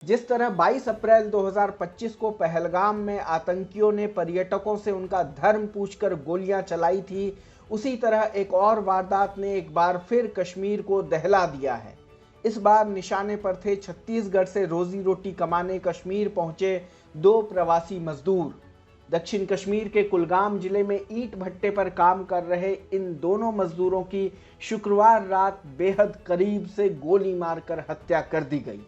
जिस तरह 22 अप्रैल 2025 को पहलगाम में आतंकियों ने पर्यटकों से उनका धर्म पूछकर गोलियां चलाई थी, उसी तरह एक और वारदात ने एक बार फिर कश्मीर को दहला दिया है। इस बार निशाने पर थे छत्तीसगढ़ से रोजी रोटी कमाने कश्मीर पहुंचे दो प्रवासी मजदूर। दक्षिण कश्मीर के कुलगाम जिले में ईंट भट्टे पर काम कर रहे इन दोनों मजदूरों की शुक्रवार रात बेहद करीब से गोली मारकर हत्या कर दी गई।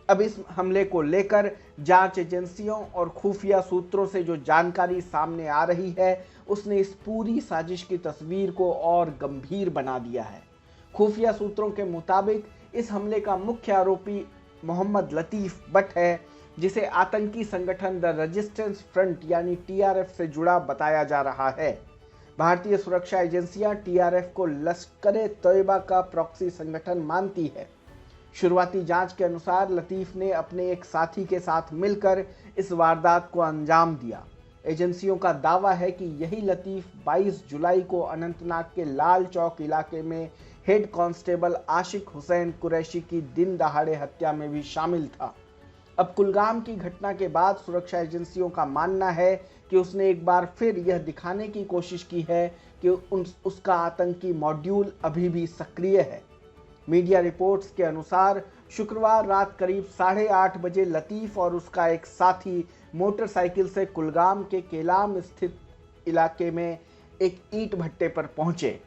अब इस हमले को लेकर जांच एजेंसियों और खुफिया सूत्रों से जो जानकारी सामने आ रही है, उसने इस पूरी साजिश की तस्वीर को और गंभीर बना दिया है। खुफिया सूत्रों के मुताबिक इस हमले का मुख्य आरोपी मोहम्मद लतीफ बट है, जिसे आतंकी संगठन द रेजिस्टेंस फ्रंट यानी टीआरएफ से जुड़ा बताया जा रहा है। भारतीय सुरक्षा एजेंसियां टीआरएफ को लश्कर तैयबा का प्रॉक्सी संगठन मानती है। शुरुआती जांच के अनुसार लतीफ ने अपने एक साथी के साथ मिलकर इस वारदात को अंजाम दिया। एजेंसियों का दावा है कि यही लतीफ 22 जुलाई को अनंतनाग के लाल चौक इलाके में हेड कांस्टेबल आशिक हुसैन कुरैशी की दिन दहाड़े हत्या में भी शामिल था। अब कुलगाम की घटना के बाद सुरक्षा एजेंसियों का मानना है कि उसने एक बार फिर यह दिखाने की कोशिश की है कि उसका आतंकी मॉड्यूल अभी भी सक्रिय है। मीडिया रिपोर्ट्स के अनुसार शुक्रवार रात करीब 8:30 बजे लतीफ और उसका एक साथी मोटरसाइकिल से कुलगाम के केलाम स्थित इलाके में एक ईंट भट्टे पर पहुंचे।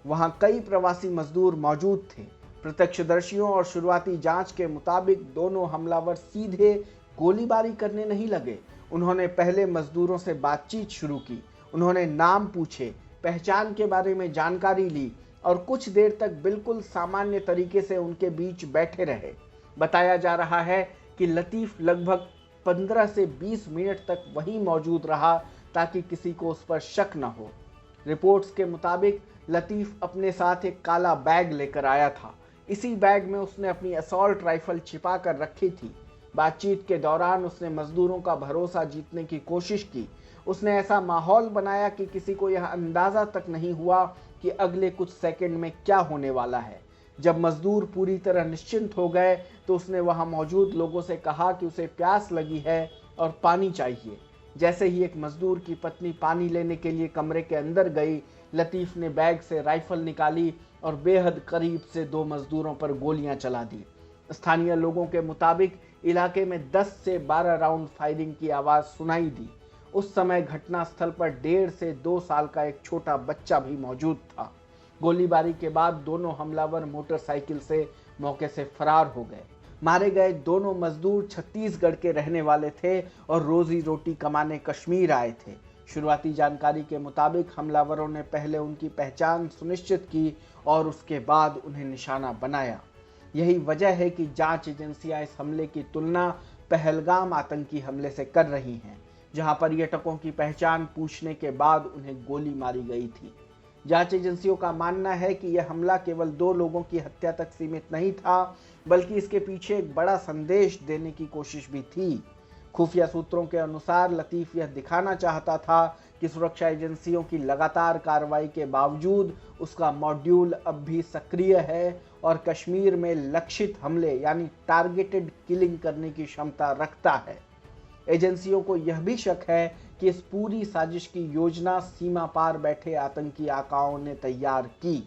वहां कई प्रवासी मजदूर मौजूद थे। प्रत्यक्षदर्शियों और शुरुआती जांच के मुताबिक दोनों हमलावर सीधे गोलीबारी करने नहीं लगे। उन्होंने पहले मजदूरों से बातचीत शुरू की। उन्होंने नाम पूछे, पहचान के बारे में जानकारी ली और कुछ देर तक बिल्कुल सामान्य तरीके से उनके बीच बैठे रहे। बताया जा रहा है कि लतीफ लगभग 15 से 20 मिनट तक वहीं मौजूद रहा ताकि किसी को उस पर शक न हो। रिपोर्ट्स के मुताबिक लतीफ अपने साथ एक काला बैग लेकर आया था। इसी बैग में उसने अपनी असॉल्ट राइफल छिपा कर रखी थी। बातचीत के दौरान उसने मजदूरों का भरोसा जीतने की कोशिश की। उसने ऐसा माहौल बनाया कि किसी को यह अंदाजा तक नहीं हुआ कि अगले कुछ सेकंड में क्या होने वाला है। जब मजदूर पूरी तरह निश्चिंत हो गए तो उसने वहां मौजूद लोगों से कहा कि उसे प्यास लगी है और पानी चाहिए। जैसे ही एक मजदूर की पत्नी पानी लेने के लिए कमरे के अंदर गई, लतीफ ने बैग से राइफल निकाली और बेहद करीब से दो मजदूरों पर गोलियां चला दी। स्थानीय लोगों के मुताबिक इलाके में 10 से 12 राउंड फायरिंग की आवाज सुनाई दी। उस समय घटनास्थल पर 1.5 से 2 साल का एक छोटा बच्चा भी मौजूद था। गोलीबारी के बाद दोनों हमलावर मोटरसाइकिल से मौके से फरार हो गए। मारे गए दोनों मजदूर छत्तीसगढ़ के रहने वाले थे और रोजी रोटी कमाने कश्मीर आए थे। शुरुआती जानकारी के मुताबिक हमलावरों ने पहले उनकी पहचान सुनिश्चित की और उसके बाद उन्हें निशाना बनाया। यही वजह है कि जांच एजेंसियां इस हमले की तुलना पहलगाम आतंकी हमले से कर रही हैं, जहां पर्यटकों की पहचान पूछने के बाद उन्हें गोली मारी गई थी। जांच एजेंसियों का मानना है कि यह हमला केवल 2 लोगों की हत्या तक सीमित नहीं था, बल्कि इसके पीछे एक बड़ा संदेश देने की कोशिश भी थी। खुफिया सूत्रों के अनुसार लतीफ यह दिखाना चाहता था कि सुरक्षा एजेंसियों की लगातार कार्रवाई के बावजूद उसका मॉड्यूल अब भी सक्रिय है और कश्मीर में लक्षित हमले यानी टारगेटेड किलिंग करने की क्षमता रखता है। एजेंसियों को यह भी शक है कि इस पूरी साजिश की योजना सीमा पार बैठे आतंकी आकाओं ने तैयार की।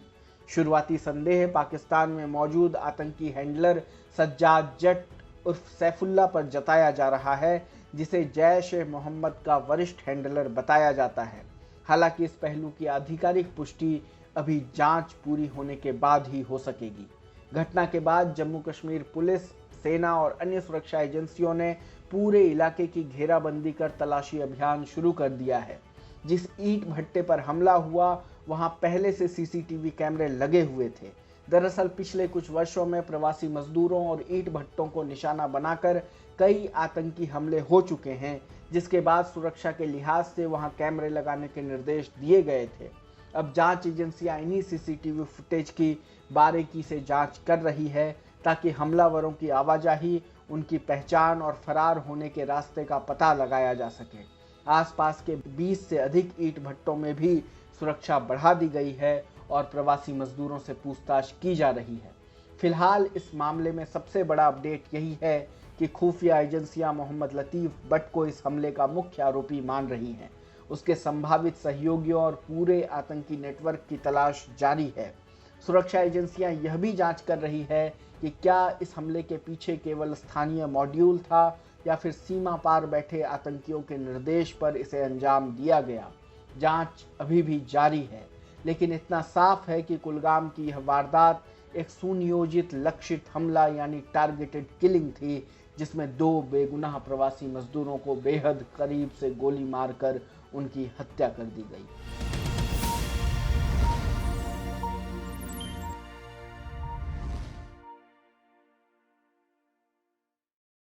शुरुआती संदेह पाकिस्तान में मौजूद आतंकी हैंडलर सज्जाद जट उर्फ सैफुल्ला पर जताया जा रहा है, जिसे जैश-ए-मोहम्मद का वरिष्ठ हैंडलर बताया जाता है। हालांकि इस पहलू की आधिकारिक पुष्टि अभी जांच पूरी होने के बाद ही हो सकेगी। घटना के बाद जम्मू कश्मीर पुलिस, सेना और अन्य सुरक्षा एजेंसियों ने पूरे इलाके की घेराबंदी कर तलाशी अभियान शुरू कर दिया है। जिस ईंट भट्टे पर हमला हुआ वहां पहले से सीसीटीवी कैमरे लगे हुए थे। दरअसल पिछले कुछ वर्षों में प्रवासी मजदूरों और ईंट भट्टों को निशाना बनाकर कई आतंकी हमले हो चुके हैं, जिसके बाद सुरक्षा के लिहाज से वहां कैमरे लगाने के निर्देश दिए गए थे। अब जांच एजेंसियां इन्हीं सीसीटीवी फुटेज की बारीकी से जांच कर रही है ताकि हमलावरों की आवाजाही, उनकी पहचान और फरार होने के रास्ते का पता लगाया जा सके। आसपास के 20 से अधिक ईंट भट्टों में भी सुरक्षा बढ़ा दी गई है और प्रवासी मजदूरों से पूछताछ की जा रही है। फिलहाल इस मामले में सबसे बड़ा अपडेट यही है कि कि खुफिया एजेंसियां मोहम्मद लतीफ भट्ट को इस हमले का मुख्य आरोपी मान रही हैं। उसके संभावित सहयोगियों और पूरे आतंकी नेटवर्क की तलाश जारी है। सुरक्षा एजेंसियां यह भी जांच कर रही है कि क्या इस हमले के पीछे केवल स्थानीय मॉड्यूल था या फिर सीमा पार बैठे आतंकियों के निर्देश पर इसे अंजाम दिया गया। जांच अभी भी जारी है, लेकिन इतना साफ है कि कुलगाम की यह वारदात एक सुनियोजित लक्षित हमला यानी टारगेटेड किलिंग थी, जिसमें 2 बेगुनाह प्रवासी मजदूरों को बेहद करीब से गोली मारकर उनकी हत्या कर दी गई।